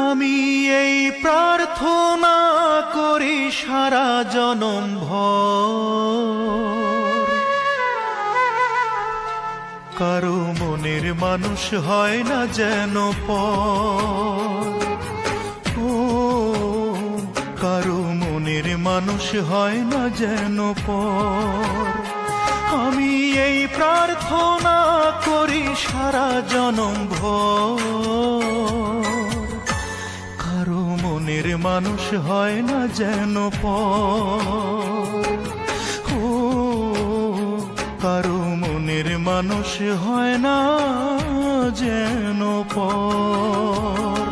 আমি এই প্রার্থনা করি সারা জনম ভর, কারো মনের মানুষ হয় না যেন পর। ও কারো মনের মানুষ হয় না যেন পর। আমি এই প্রার্থনা করি সারা জনম ভর, কারো মনের মানুষ হয় না যেন পর। ও কারো মনের মানুষ হয় না যেন পর।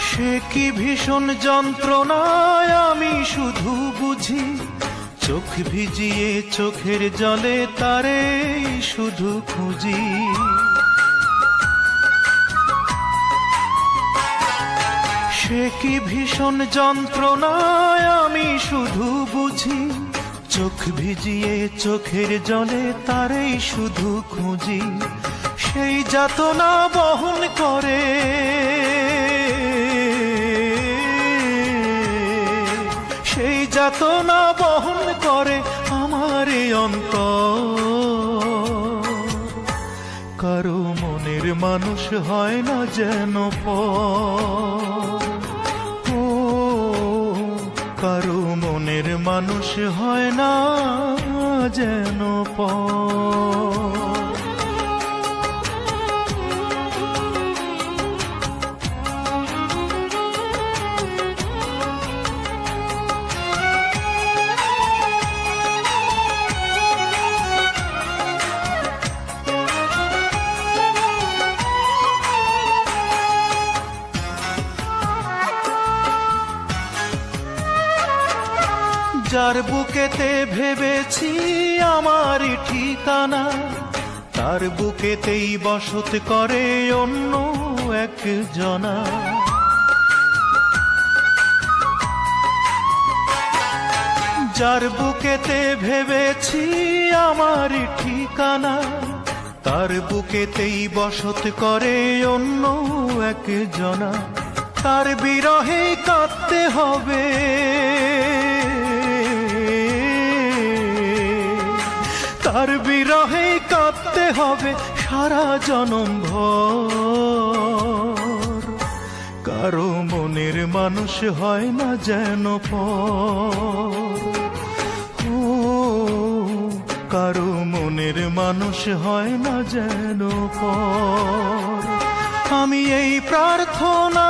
সে কি ভীষণ যন্ত্রণায় আমি শুধু বুঝি, চোখ ভিজিয়ে চোখের জলে তারে শুধু খুঁজি। সে কি ভীষণ যন্ত্রণায় আমি শুধু বুঝি, চোখ ভিজিয়ে চোখের জলে তারে শুধু খুঁজি। সেই যাতনা বহন করে, সেই যাতনা বহন করে আমার অন্তর। কারো মনের মানুষ হয় না যেন পর। ও কারো মনের মানুষ হয় না যেন পর। যার বুকেতে ভেবেছি আমারই ঠিকানা, তার বুকেতেই বসত করে অন্য একজনা। যার বুকেতে ভেবেছি আমারই ঠিকানা, তার বুকেতেই বসত করে অন্য একজনা। তার বিরহে কাঁদতে হবে, তার বিরহে কাঁদতে হবে সারা জনম ভর। কারো মনের মানুষ হয় না যেন পর। ও কারো মনের মানুষ হয় না যেন পর। আমি এই প্রার্থনা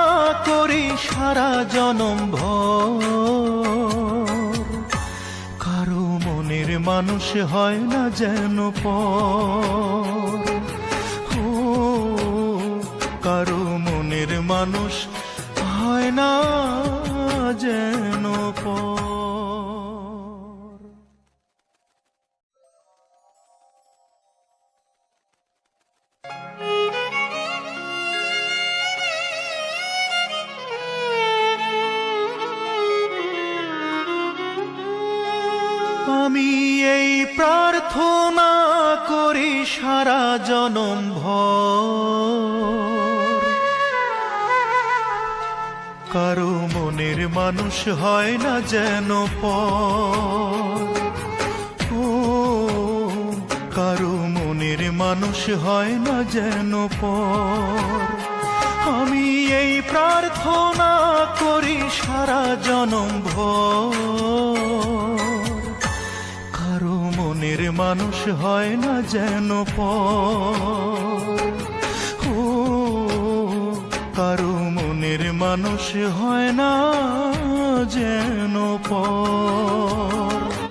করি সারা জনম ভর, কারো মনের মানুষ হয় না যেন পর। ও কারো মনের মানুষ হয় না যেন পর। আমি এই প্রার্থনা করি সারা জনম ভর, কারো মনের মানুষ হয় না যেন পর। ও কারো মনের মানুষ হয় না যেন পর। আমি এই প্রার্থনা করি সারা জনম ভর, কারো মনের মানুষ হয় না যেন পর। ও কারো মনের মানুষ হয় না যেন পর।